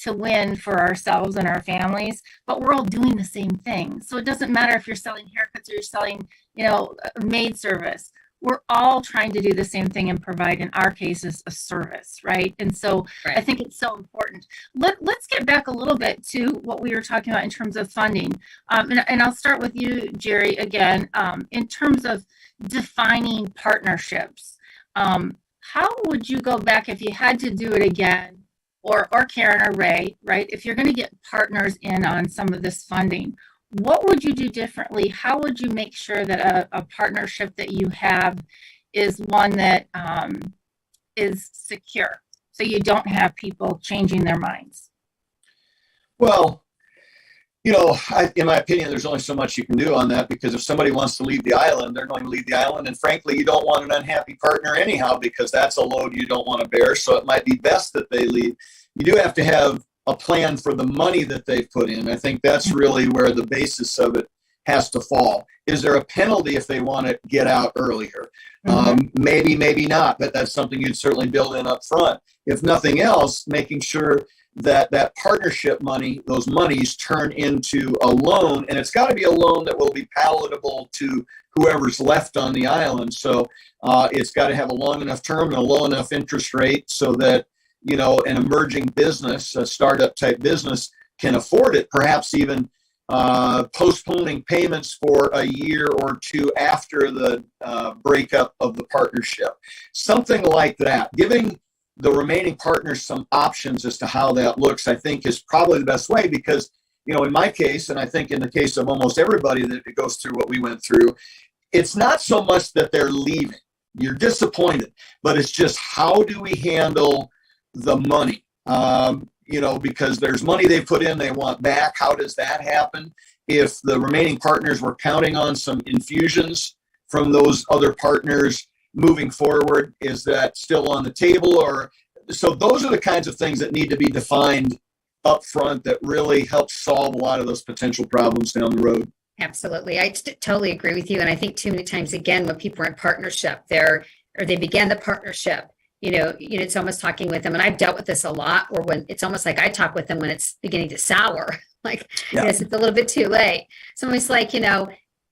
to win for ourselves and our families, but we're all doing the same thing. So it doesn't matter if you're selling haircuts or you're selling, maid service. We're all trying to do the same thing and provide, in our cases, a service, right? And so I think it's so important. Let's get back a little bit to what we were talking about in terms of funding. And I'll start with you, Jerry, again, in terms of defining partnerships. How would you go back if you had to do it again, or Karen or Ray, right? If you're going to get partners in on some of this funding, what would you do differently? How would you make sure that a partnership that you have is one that is secure, so you don't have people changing their minds? Well, in my opinion, there's only so much you can do on that, because if somebody wants to leave the island, they're going to leave the island. And frankly, you don't want an unhappy partner anyhow, because that's a load you don't want to bear. So it might be best that they leave. You do have to have a plan for the money that they've put in. I think that's really where the basis of it has to fall. Is there a penalty if they want to get out earlier? Maybe, maybe not, but that's something you'd certainly build in up front. If nothing else, making sure that partnership money, those monies turn into a loan, and it's got to be a loan that will be palatable to whoever's left on the island. So it's got to have a long enough term and a low enough interest rate so that an emerging business, a startup type business, can afford it, perhaps even postponing payments for a year or two after the breakup of the partnership. Something like that. Giving the remaining partners some options as to how that looks, I think, is probably the best way, because, in my case, and I think in the case of almost everybody that goes through what we went through, it's not so much that they're leaving. You're disappointed, but it's just, how do we handle the money? Because there's money they put in, they want back. How does that happen? If the remaining partners were counting on some infusions from those other partners moving forward, is that still on the table? Or so those are the kinds of things that need to be defined up front that really help solve a lot of those potential problems down the road. Absolutely. I totally agree with you. And I think too many times, again, when people are in partnership, they begin the partnership it's almost talking with them. And I've dealt with this a lot, or when it's almost like I talk with them when it's beginning to sour, like, it's a little bit too late. So it's like,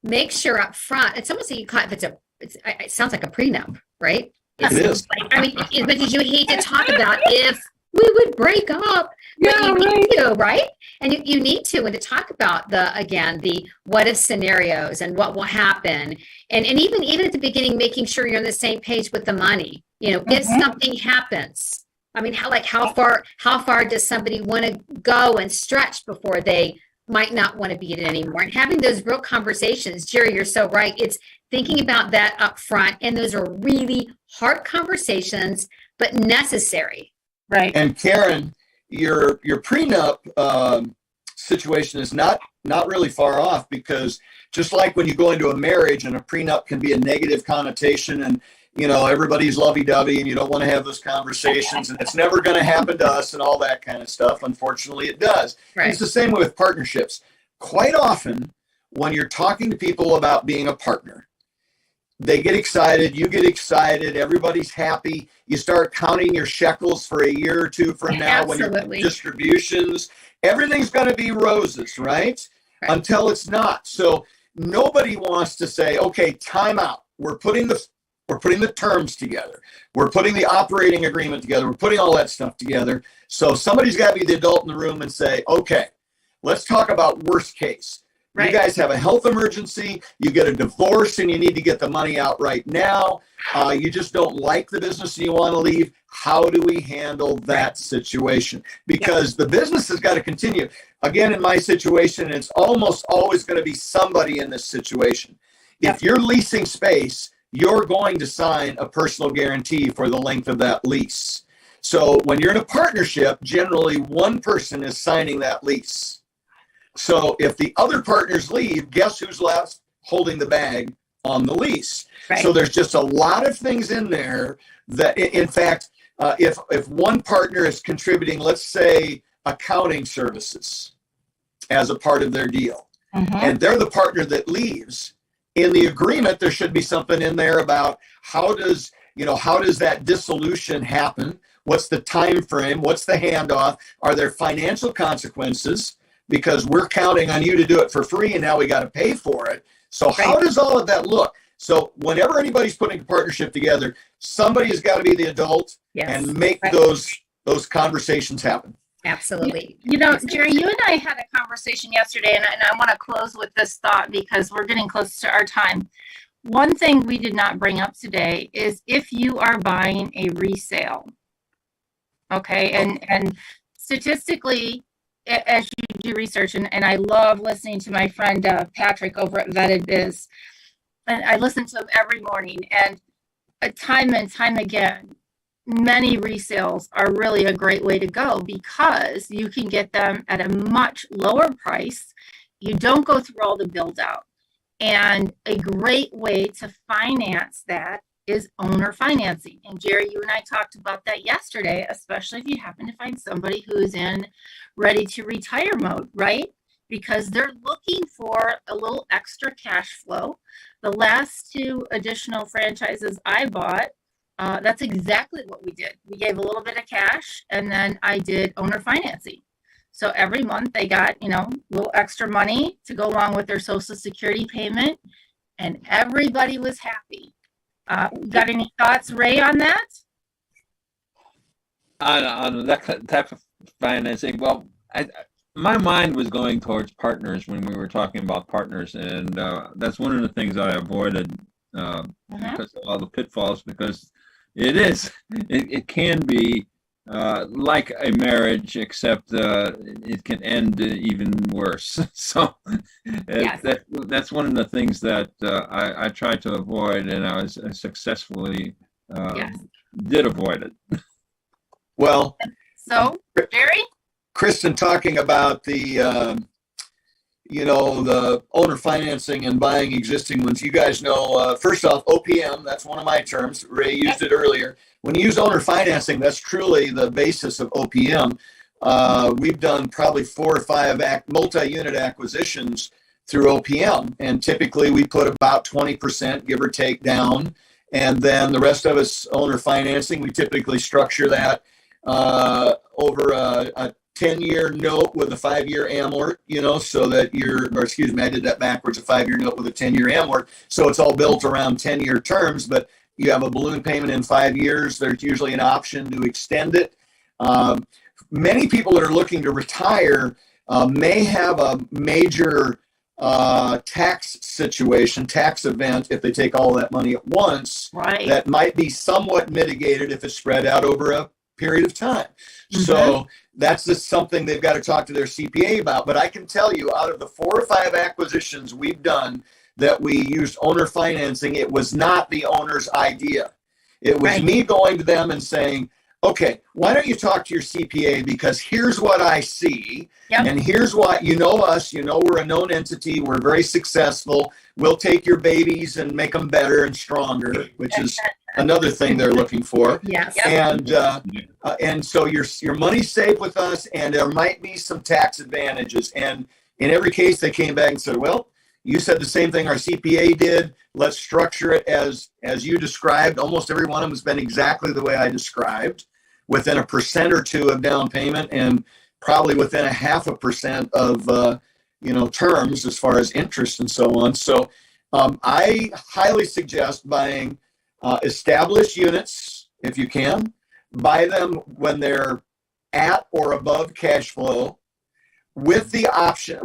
make sure up front, it's almost like you call it, it sounds like a prenup, right? It is. Like, I mean, because you hate to talk about if we would break up, but you need to, right? And you need to, and to talk about the what if scenarios and what will happen. And even at the beginning, making sure you're on the same page with the money, if something happens. I mean, how far does somebody want to go and stretch before they might not want to be it anymore? And having those real conversations, Jerry, you're so right. It's thinking about that up front. And those are really hard conversations, but necessary. Right. And Karen, your prenup situation is not really far off, because just like when you go into a marriage and a prenup can be a negative connotation, and everybody's lovey-dovey and you don't want to have those conversations and it's never going to happen to us and all that kind of stuff. Unfortunately, it does. Right. It's the same way with partnerships. Quite often, when you're talking to people about being a partner, they get excited, you get excited, everybody's happy. You start counting your shekels for a year or two from now. Absolutely. When you're distributions, everything's going to be roses, right? Until it's not. So nobody wants to say, okay, time out. We're putting the terms together. We're putting the operating agreement together. We're putting all that stuff together. So somebody's got to be the adult in the room and say, okay, let's talk about worst case. Right. You guys have a health emergency, you get a divorce and you need to get the money out right now. You just don't like the business and you want to leave. How do we handle that situation? Because the business has got to continue. Again, in my situation, it's almost always going to be somebody in this situation. If you're leasing space, you're going to sign a personal guarantee for the length of that lease. So when you're in a partnership, generally one person is signing that lease. So if the other partners leave, guess who's left holding the bag on the lease? Right. So there's just a lot of things in there that, in fact, if one partner is contributing, let's say, accounting services as a part of their deal, and they're the partner that leaves, in the agreement, there should be something in there about how does that dissolution happen? What's the time frame? What's the handoff? Are there financial consequences? Because we're counting on you to do it for free and now we got to pay for it. So how does all of that look? So whenever anybody's putting a partnership together, somebody has got to be the adult and make those conversations happen. Absolutely. Jerry, you and I had a conversation yesterday, and I want to close with this thought because we're getting close to our time. One thing we did not bring up today is if you are buying a resale, okay, and statistically, as you do research, and I love listening to my friend Patrick over at Vetted Biz, and I listen to him every morning, and time again, many resales are really a great way to go because you can get them at a much lower price. You don't go through all the build out. And a great way to finance that is owner financing. And Jerry, you and I talked about that yesterday, especially if you happen to find somebody who's in ready to retire mode, right? Because they're looking for a little extra cash flow. The last 2 additional franchises I bought, that's exactly what we did. We gave a little bit of cash and then I did owner financing. So every month they got, a little extra money to go along with their Social Security payment, and everybody was happy. Got any thoughts, Ray, on that? On that type of financing, well, my mind was going towards partners when we were talking about partners, and that's one of the things I avoided because of all the pitfalls, because it can be like a marriage, except it can end even worse. So that's one of the things that I tried to avoid, and I successfully did avoid it. Well, so Jerry? Kristin, talking about the owner financing and buying existing ones, you guys know, first off, OPM, that's one of my terms. Ray used it earlier. When you use owner financing, that's truly the basis of OPM. We've done probably 4 or 5 multi-unit acquisitions through OPM, and typically we put about 20%, give or take, down, And then the rest of us owner financing. We typically structure that over a 10-year note with a 5-year amort, so that I did that backwards, a 5-year note with a 10-year amort. So it's all built around 10-year terms, but you have a balloon payment in 5 years. There's usually an option to extend it. Many people that are looking to retire may have a major tax event if they take all that money at once. Right. That might be somewhat mitigated if it's spread out over a period of time. So that's just something they've got to talk to their CPA about. But I can tell you, out of the 4 or 5 acquisitions we've done that we used owner financing, it was not the owner's idea. It was me going to them and saying, okay, why don't you talk to your CPA, because here's what I see, and here's what, us, we're a known entity, we're very successful, we'll take your babies and make them better and stronger, which is another thing they're looking for. Yes. And so your money's safe with us, and there might be some tax advantages. And in every case, they came back and said, well, you said the same thing our CPA did. Let's structure it as you described. Almost every one of them has been exactly the way I described, within 1% or 2% of down payment, and probably within 0.5% of terms as far as interest and so on. So I highly suggest buying established units if you can. Buy them when they're at or above cash flow, with the option,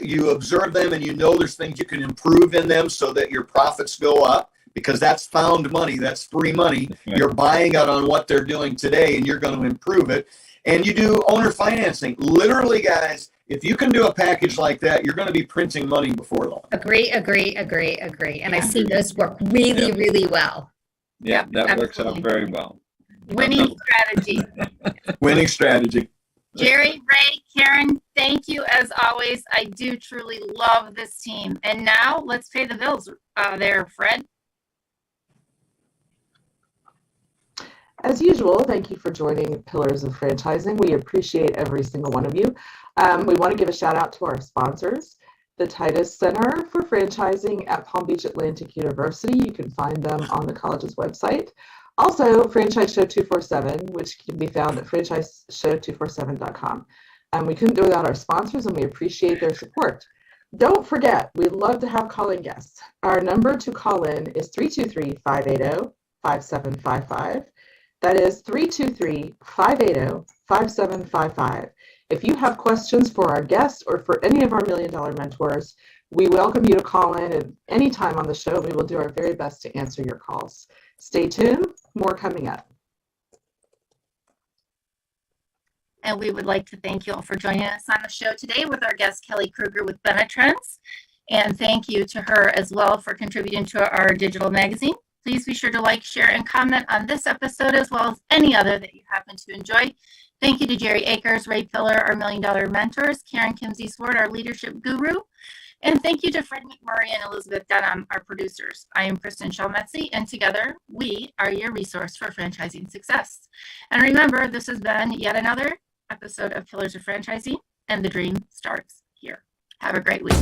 you observe them and there's things you can improve in them so that your profits go up, because that's found money, that's free money. You're buying out on what they're doing today, and you're going to improve it. And you do owner financing. Literally, guys, if you can do a package like that, you're going to be printing money before long. Agree. And I see those work really, really well. Yeah, that works out very well. Winning strategy. Winning strategy. Jerry, Ray, Karen, thank you as always. I do truly love this team. And now let's pay the bills there, Fred. As usual, thank you for joining Pillars of Franchising. We appreciate every single one of you. We want to give a shout out to our sponsors, the Titus Center for Franchising at Palm Beach Atlantic University. You can find them on the college's website. Also, Franchise Show 247, which can be found at franchiseshow247.com. We couldn't do without our sponsors, and we appreciate their support. Don't forget, we'd love to have calling guests. Our number to call in is 323-580-5755. That is 323-580-5755. If you have questions for our guests or for any of our Million Dollar Mentors, we welcome you to call in at any time on the show. We will do our very best to answer your calls. Stay tuned, more coming up. And we would like to thank you all for joining us on the show today with our guest, Kelly Krueger with Benetrends. And thank you to her as well for contributing to our digital magazine. Please be sure to like, share, and comment on this episode as well as any other that you happen to enjoy. Thank you to Jerry Akers, Ray Pillar, our Million Dollar Mentors, Karen Kimsey Sword, our leadership guru. And thank you to Fred McMurray and Elizabeth Denham, our producers. I am Kristin Selmeczy, and together we are your resource for franchising success. And remember, this has been yet another episode of Pillars of Franchising, and the dream starts here. Have a great week.